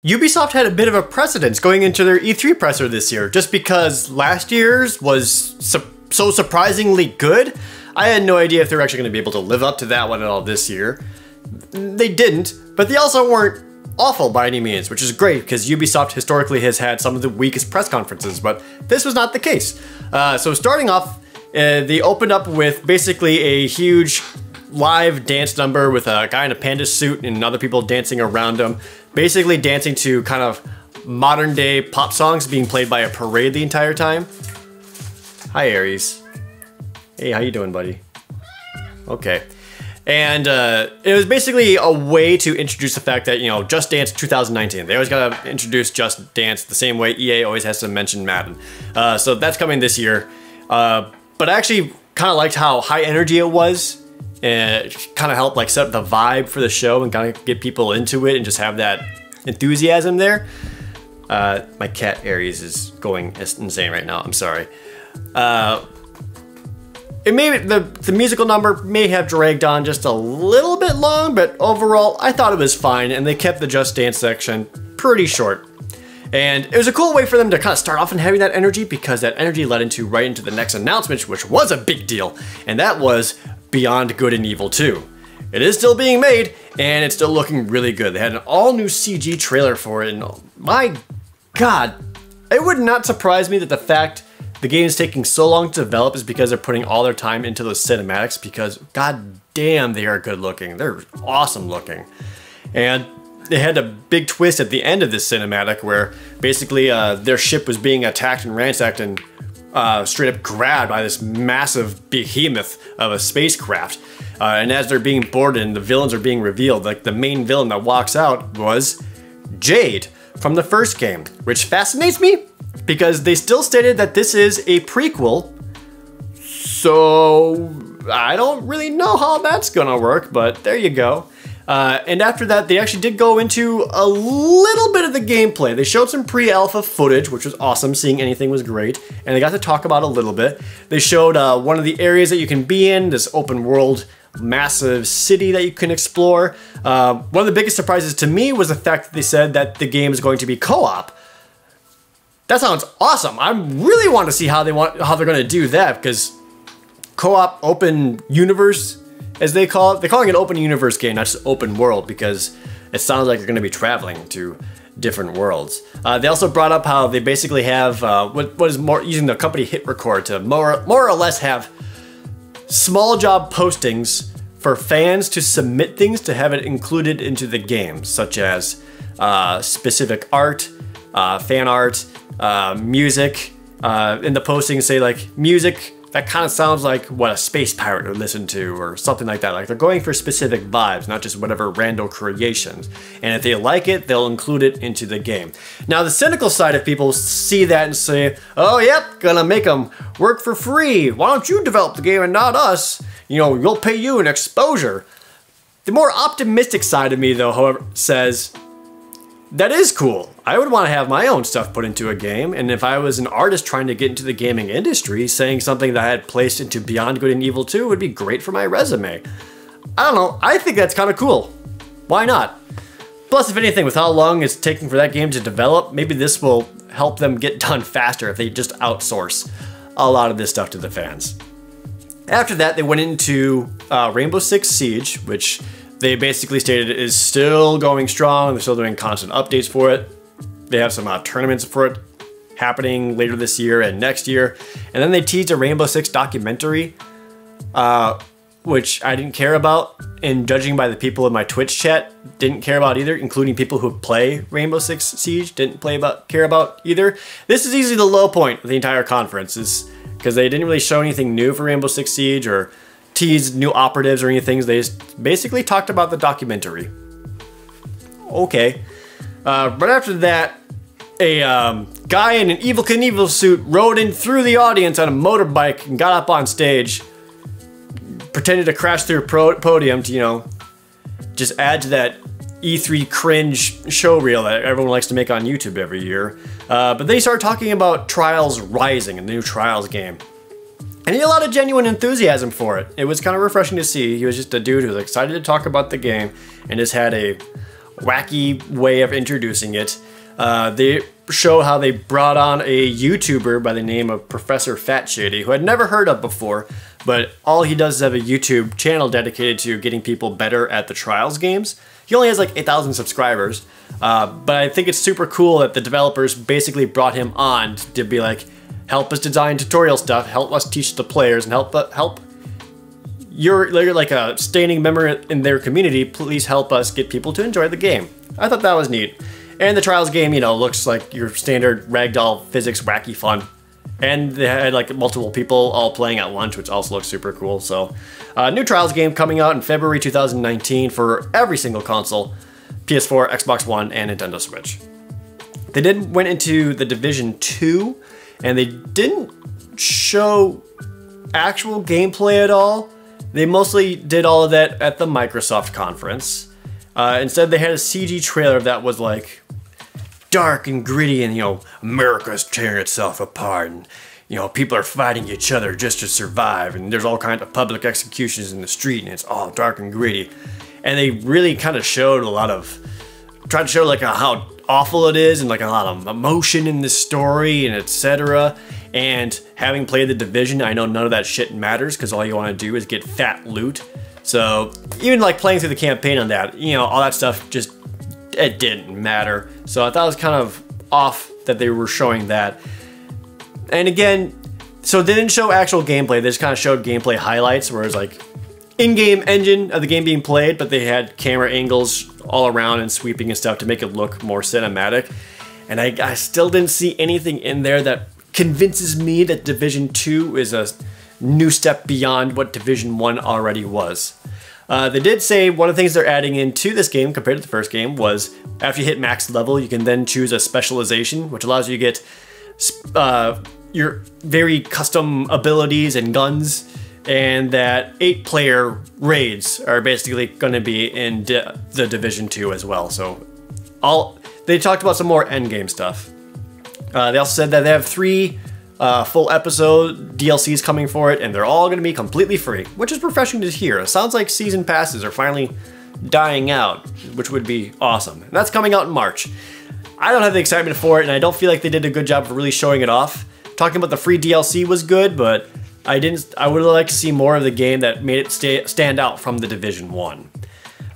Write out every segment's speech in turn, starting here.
Ubisoft had a bit of a precedence going into their E3 presser this year, just because last year's was so surprisingly good. I had no idea if they were actually going to be able to live up to that one at all this year. They didn't, but they also weren't awful by any means, which is great because Ubisoft historically has had some of the weakest press conferences, but this was not the case. So starting off, they opened up with basically a huge live dance number with a guy in a panda suit and other people dancing around him, basically dancing to kind of modern day pop songs being played by a parade the entire time. Hi, Aries. Hey, how you doing, buddy? Okay. And it was basically a way to introduce the fact that, you know, Just Dance 2019. They always gotta introduce Just Dance the same way EA always has to mention Madden. So that's coming this year. But I actually kind of liked how high energy it was. It kind of helped like set up the vibe for the show and kind of get people into it and just have that enthusiasm there. My cat Aries is going insane right now. I'm sorry. It may the musical number may have dragged on just a little bit long, but overall I thought it was fine, and they kept the Just Dance section pretty short. And it was a cool way for them to kind of start off and having that energy, because that energy led right into the next announcement, which was a big deal, and that was Beyond Good and Evil 2. It is still being made, and it's still looking really good. They had an all-new CG trailer for it, and my god, it would not surprise me that the fact the game is taking so long to develop is because they're putting all their time into those cinematics, because god damn, they are good looking. They're awesome looking. And they had a big twist at the end of this cinematic where basically their ship was being attacked and ransacked and straight up grabbed by this massive behemoth of a spacecraft. And as they're being boarded and the villains are being revealed, like the main villain that walks out was Jade from the first game, which fascinates me because they still stated that this is a prequel. So I don't really know how that's gonna work, but there you go. And after that, they actually did go into a little bit of the gameplay. They showed some pre-alpha footage, which was awesome. Seeing anything was great. And they got to talk about a little bit. They showed one of the areas that you can be in, this open world, massive city that you can explore. One of the biggest surprises to me was the fact that they said that the game is going to be co-op. That sounds awesome. I really want to see how they're going to do that, because co-op open universe, as they call it. They're calling it an open universe game, not just open world, because it sounds like you're going to be traveling to different worlds. They also brought up how they basically have what is more using the company hit record to more or less have small job postings for fans to submit things to have it included into the game, such as specific art, fan art, music. In the postings say like music that kind of sounds like what a space pirate would listen to, or something like that. Like they're going for specific vibes, not just whatever random creations. And if they like it, they'll include it into the game. Now the cynical side of people see that and say, oh yep, gonna make them work for free. Why don't you develop the game and not us? You know, we'll pay you an exposure. The more optimistic side of me though, however, says, that is cool. I would want to have my own stuff put into a game, and if I was an artist trying to get into the gaming industry, saying something that I had placed into Beyond Good and Evil 2 would be great for my resume. I don't know, I think that's kind of cool. Why not? Plus, if anything, with how long it's taking for that game to develop, maybe this will help them get done faster if they just outsource a lot of this stuff to the fans. After that, they went into Rainbow Six Siege, which they basically stated is still going strong. They're still doing constant updates for it. They have some tournaments for it happening later this year and next year. And then they teased a Rainbow Six documentary, which I didn't care about. And judging by the people in my Twitch chat, didn't care about either, including people who play Rainbow Six Siege, didn't care about either. This is easily the low point of the entire conference, is because they didn't really show anything new for Rainbow Six Siege or teased new operatives or anything. They just basically talked about the documentary. Okay. But after that, a guy in an Evel Knievel suit rode in through the audience on a motorbike and got up on stage, pretended to crash through a podium to, you know, just add to that E3 cringe show reel that everyone likes to make on YouTube every year. But then he started talking about Trials Rising, a new Trials game. And he had a lot of genuine enthusiasm for it. It was kind of refreshing to see. He was just a dude who was excited to talk about the game and just had a wacky way of introducing it. They show how they brought on a YouTuber by the name of Professor Fat Shady, who I'd never heard of before, but all he does is have a YouTube channel dedicated to getting people better at the Trials games. He only has like 8,000 subscribers, but I think it's super cool that the developers basically brought him on to be like, help us design tutorial stuff, help us teach the players, and help you're like a standing member in their community, please help us get people to enjoy the game. I thought that was neat. And the Trials game, you know, looks like your standard ragdoll physics wacky fun. And they had like multiple people all playing at once, which also looks super cool. So, new Trials game coming out in February 2019 for every single console, PS4, Xbox One, and Nintendo Switch. They went into The Division 2, and they didn't show actual gameplay at all. They mostly did all of that at the Microsoft conference. Instead, they had a CG trailer that was like dark and gritty, and you know, America's tearing itself apart, and you know, people are fighting each other just to survive, and there's all kinds of public executions in the street, and it's all dark and gritty. And they really kind of showed tried to show like how awful it is, and like a lot of emotion in the story, and etc. And having played The Division, I know none of that shit matters, because all you want to do is get fat loot. So even like playing through the campaign on that, you know, all that stuff just, it didn't matter. So I thought it was kind of off that they were showing that. And again, so they didn't show actual gameplay, they just kind of showed gameplay highlights, where it was like in-game engine of the game being played, but they had camera angles all around and sweeping and stuff to make it look more cinematic. And I still didn't see anything in there that convinces me that Division 2 is a new step beyond what Division 1 already was. They did say one of the things they're adding into this game compared to the first game was after you hit max level, you can then choose a specialization, which allows you to get your very custom abilities and guns, and that 8-player raids are basically going to be in the Division 2 as well. So they talked about some more endgame stuff. They also said that they have 3 full episode DLCs coming for it, and they're all going to be completely free, which is refreshing to hear. It sounds like season passes are finally dying out, which would be awesome. And that's coming out in March. I don't have the excitement for it, and I don't feel like they did a good job of really showing it off. Talking about the free DLC was good, but I would like to see more of the game that made it stand out from the Division 1.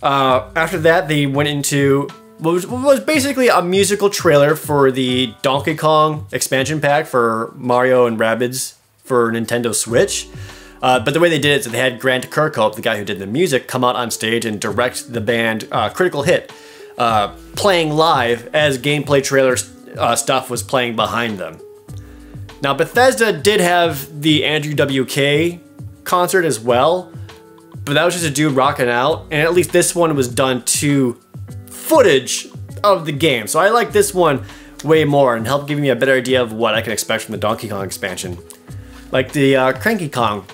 After that, they went into what was basically a musical trailer for the Donkey Kong expansion pack for Mario and Rabbids for Nintendo Switch. But the way they did it is they had Grant Kirkhope, the guy who did the music, come out on stage and direct the band Critical Hit, playing live as gameplay trailer stuff was playing behind them. Now, Bethesda did have the Andrew WK concert as well, but that was just a dude rocking out, and at least this one was done to footage of the game. So I like this one way more and helped give me a better idea of what I can expect from the Donkey Kong expansion. Like the Cranky Kong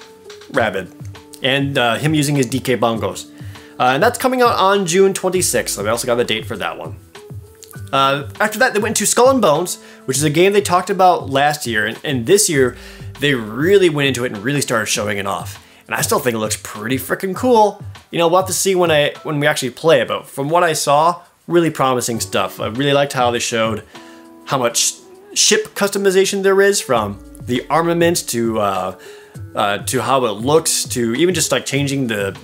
Rabbit, and him using his DK bongos. And that's coming out on June 26th, so we also got the date for that one. After that, they went to Skull and Bones, which is a game they talked about last year, and this year they really went into it and really started showing it off. And I still think it looks pretty freaking cool. You know, we'll have to see when we actually play it, but from what I saw, really promising stuff. I really liked how they showed how much ship customization there is, from the armaments to how it looks, to even just like changing the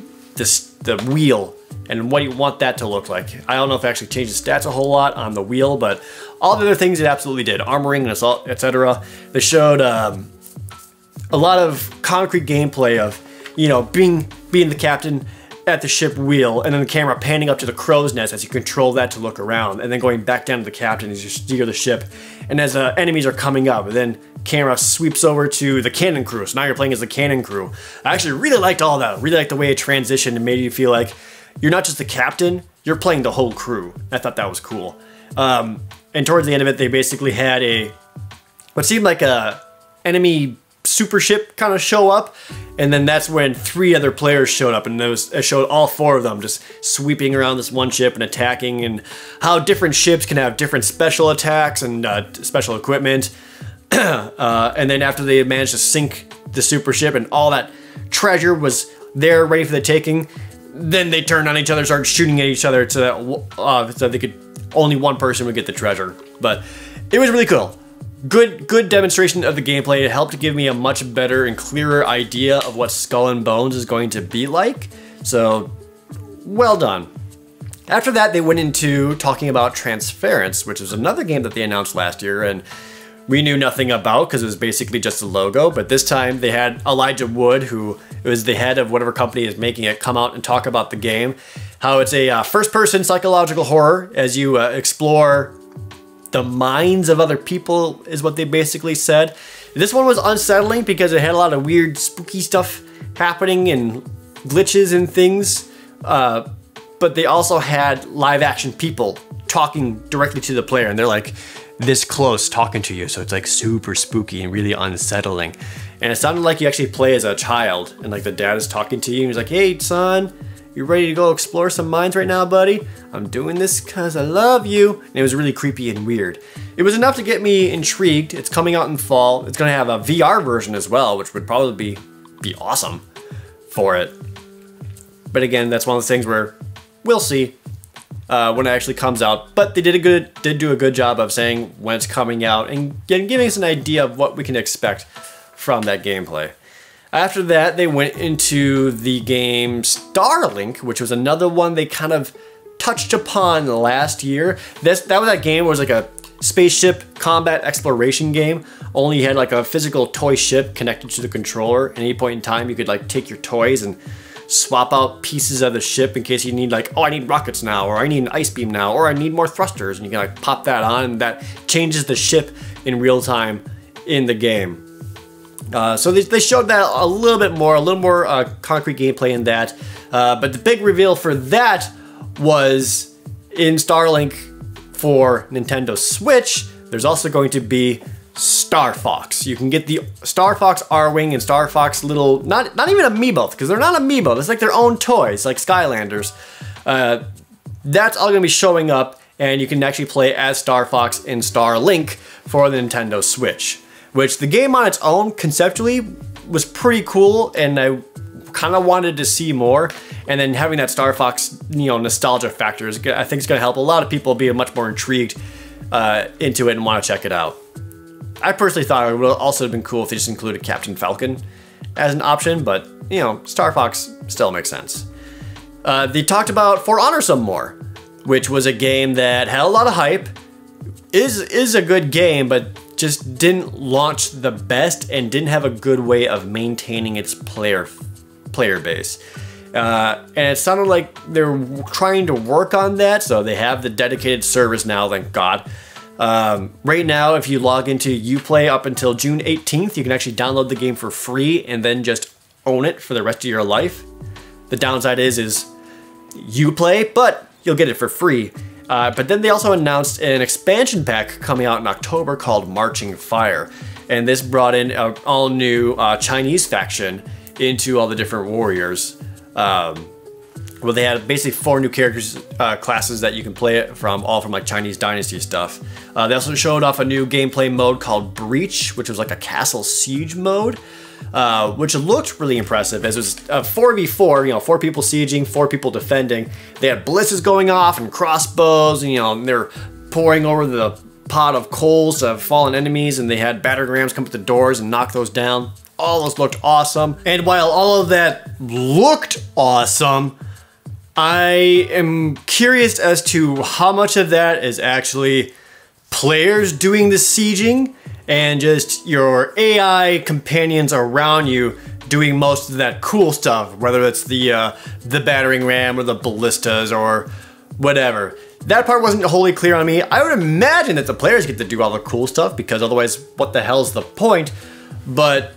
wheel and what you want that to look like. I don't know if it actually changed the stats a whole lot on the wheel, but all the other things it absolutely did. Armoring and assault, etc. They showed a lot of concrete gameplay of, you know, being the captain at the ship wheel, and then the camera panning up to the crow's nest as you control that to look around, and then going back down to the captain as you steer the ship. And as enemies are coming up, and then camera sweeps over to the cannon crew, so now you're playing as the cannon crew. I actually really liked all that. Really liked the way it transitioned and made you feel like you're not just the captain, you're playing the whole crew. I thought that was cool. And towards the end of it, they basically had what seemed like a enemy super ship kind of show up, and then that's when 3 other players showed up, and it showed all 4 of them just sweeping around this one ship and attacking, and how different ships can have different special attacks and special equipment. And then after they managed to sink the super ship and all that treasure was there ready for the taking, then they turned on each other, started shooting at each other so that only one person would get the treasure. But it was really cool. Good demonstration of the gameplay. It helped to give me a much better and clearer idea of what Skull and Bones is going to be like. So, well done. After that, they went into talking about Transference, which was another game that they announced last year, and we knew nothing about because it was basically just a logo. But this time they had Elijah Wood, who was the head of whatever company is making it, come out and talk about the game. How it's a first-person psychological horror as you explore the minds of other people, is what they basically said. This one was unsettling because it had a lot of weird, spooky stuff happening and glitches and things. But they also had live-action people talking directly to the player, and they're like this close talking to you, so it's like super spooky and really unsettling. And it sounded like you actually play as a child, and like the dad is talking to you, and he's like, "Hey, son, you ready to go explore some minds right now, buddy? I'm doing this because I love you." And it was really creepy and weird. It was enough to get me intrigued. It's coming out in fall. It's going to have a VR version as well, which would probably be awesome for it. But again, that's one of those things where we'll see when it actually comes out. But they did do a good job of saying when it's coming out and giving us an idea of what we can expect from that gameplay. After that, they went into the game Starlink, which was another one they kind of touched upon last year. That was that game where it was like a spaceship combat exploration game. Only you had like a physical toy ship connected to the controller. At any point in time, you could like take your toys and swap out pieces of the ship in case you need like, oh, I need rockets now, or I need an ice beam now, or I need more thrusters, and you can like pop that on, and that changes the ship in real time in the game. So they showed that a little more concrete gameplay in that. But the big reveal for that was in Starlink for Nintendo Switch. There's also going to be Star Fox. You can get the Star Fox R-Wing and Star Fox little, not even amiibo, because they're not amiibo. It's like their own toys, like Skylanders. That's all going to be showing up, and you can actually play as Star Fox in Starlink for the Nintendo Switch. Which the game on its own, conceptually, was pretty cool, and I kind of wanted to see more. And then having that Star Fox, nostalgia factor, I think it's going to help a lot of people be much more intrigued into it and want to check it out. I personally thought it would also have been cool if they just included Captain Falcon as an option, but, Star Fox still makes sense. They talked about For Honor some more, which was a game that had a lot of hype, is a good game, but just didn't launch the best and didn't have a good way of maintaining its player base. And it sounded like they're trying to work on that, so they have the dedicated service now, thank God. Right now, if you log into Uplay up until June 18th, you can actually download the game for free and then just own it for the rest of your life. The downside is Uplay, but you'll get it for free. But then they also announced an expansion pack coming out in October called Marching Fire. And this brought in an all-new Chinese faction into all the different warriors. Well, they had basically 4 new characters, classes that you can play it from, all from like Chinese Dynasty stuff. They also showed off a new gameplay mode called Breach, which was like a castle siege mode. Which looked really impressive, as it was a 4v4, 4 people sieging, 4 people defending. They had blitzes going off and crossbows, and they're pouring over the pot of coals of fallen enemies, and they had batter rams come to the doors and knock those down. All those looked awesome. And while all of that looked awesome, I am curious as to how much of that is actually players doing the sieging and just your AI companions around you doing most of that cool stuff, whether it's the battering ram or the ballistas or whatever. That part wasn't wholly clear on me. I would imagine that the players get to do all the cool stuff, because otherwise what the hell's the point? But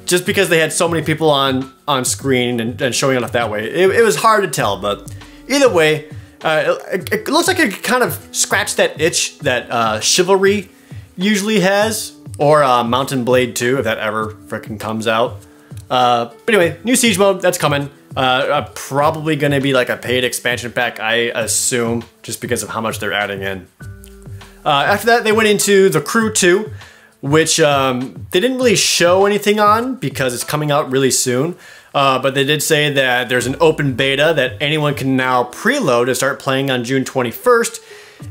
just because they had so many people on screen and showing off that way, it was hard to tell. But either way, it looks like it kind of scratched that itch that Chivalry usually has, or Mountain Blade 2, if that ever frickin' comes out. But anyway, new siege mode, that's coming. Probably gonna be like a paid expansion pack, I assume, just because of how much they're adding in. After that, they went into The Crew 2, which they didn't really show anything on because it's coming out really soon. But they did say that there's an open beta that anyone can now preload and start playing on June 21st,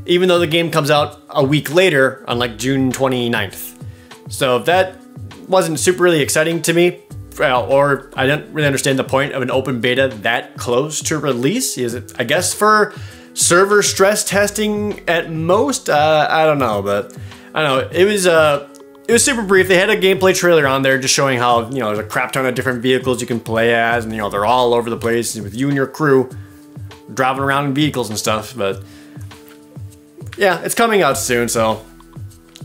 even though the game comes out a week later on like June 29th. So that wasn't super really exciting to me, or I didn't really understand the point of an open beta that close to release. Is it, I guess, for server stress testing at most? I don't know, but I don't know. It was super brief. They had a gameplay trailer on there just showing how, you know, there's a crap ton of different vehicles you can play as, and, you know, they're all over the place with you and your crew driving around in vehicles and stuff. But yeah, it's coming out soon, so.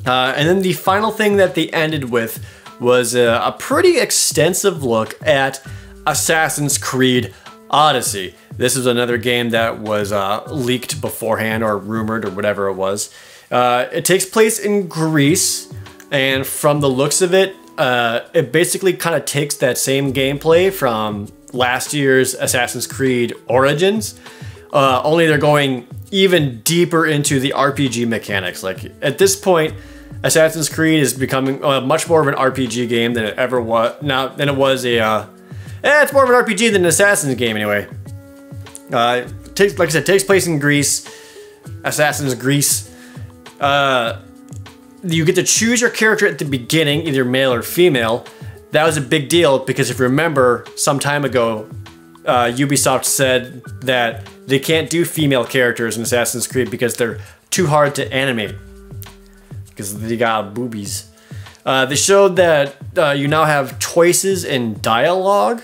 And then the final thing that they ended with was a pretty extensive look at Assassin's Creed Odyssey. This is another game that was leaked beforehand or rumored or whatever it was. It takes place in Greece, and from the looks of it, it basically kind of takes that same gameplay from last year's Assassin's Creed Origins, only they're going even deeper into the RPG mechanics. Like at this point, Assassin's Creed is becoming much more of an RPG game than it ever was. Than it was a. It's more of an RPG than an Assassin's game anyway. Like I said, takes place in Greece. Assassin's Greece. You get to choose your character at the beginning, either male or female. That was a big deal because if you remember, some time ago, Ubisoft said that they can't do female characters in Assassin's Creed because they're too hard to animate. Because they got boobies. They showed that you now have choices in dialogue,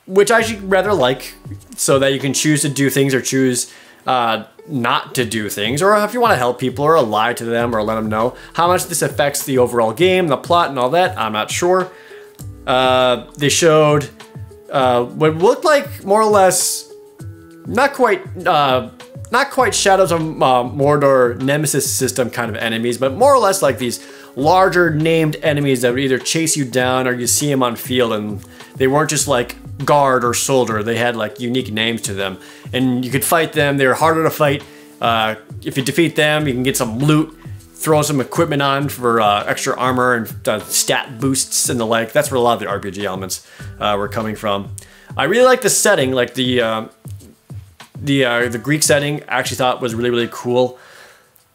which I actually rather like, so that you can choose to do things or choose not to do things, or if you want to help people or lie to them or let them know. How much this affects the overall game, the plot and all that, I'm not sure. They showed what looked like more or less, not quite Shadows of Mordor Nemesis system kind of enemies, but more or less like these larger named enemies that would either chase you down or you see them on field, and they weren't just like guard or soldier. They had like unique names to them, and you could fight them. They were harder to fight. If you defeat them, you can get some loot, throw some equipment on for extra armor and stat boosts and the like. That's where a lot of the RPG elements were coming from. I really like the setting, like the Greek setting. I actually thought was really, really cool.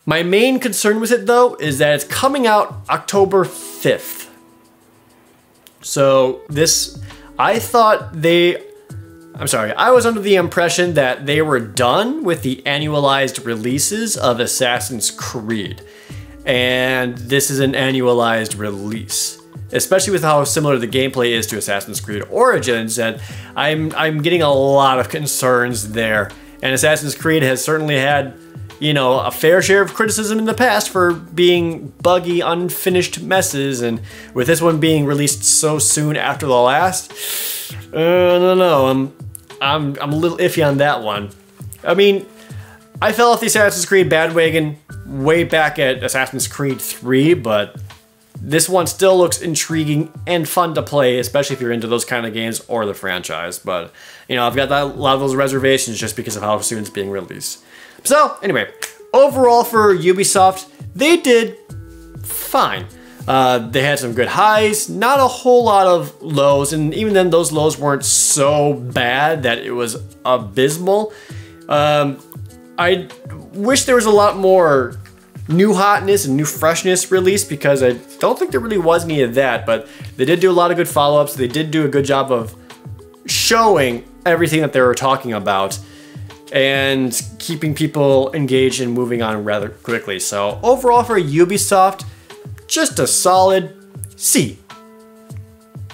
My main concern with it though is that it's coming out October 5th. So this, I was under the impression that they were done with the annualized releases of Assassin's Creed. And this is an annualized release. Especially with how similar the gameplay is to Assassin's Creed Origins, and I'm getting a lot of concerns there. And Assassin's Creed has certainly had, you know, a fair share of criticism in the past for being buggy, unfinished messes, and with this one being released so soon after the last, I don't know. I'm a little iffy on that one. I mean, I fell off the Assassin's Creed bandwagon way back at Assassin's Creed 3, but this one still looks intriguing and fun to play, especially if you're into those kind of games or the franchise. But, you know, I've got a lot of those reservations just because of how soon it's being released. So, anyway, overall for Ubisoft, they did fine. They had some good highs, not a whole lot of lows, and even then those lows weren't so bad that it was abysmal. I wish there was a lot more new hotness and new freshness released, because I don't think there really was any of that, but they did do a lot of good follow-ups. They did do a good job of showing everything that they were talking about and keeping people engaged and moving on rather quickly. So overall for Ubisoft, just a solid C,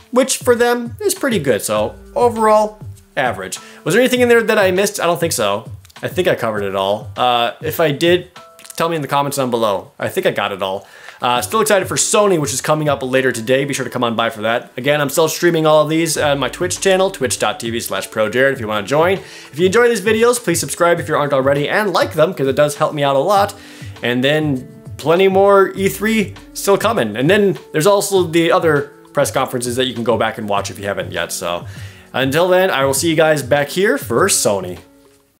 which for them is pretty good. So overall, average. Was there anything in there that I missed? I don't think so. I think I covered it all. If I did, tell me in the comments down below. I think I got it all. Still excited for Sony, which is coming up later today. Be sure to come on by for that. Again, I'm still streaming all of these on my Twitch channel, twitch.tv/ProJared if you want to join. If you enjoy these videos, please subscribe if you aren't already, and like them, because it does help me out a lot. And then plenty more E3 still coming. And then there's also the other press conferences that you can go back and watch if you haven't yet. So until then, I will see you guys back here for Sony.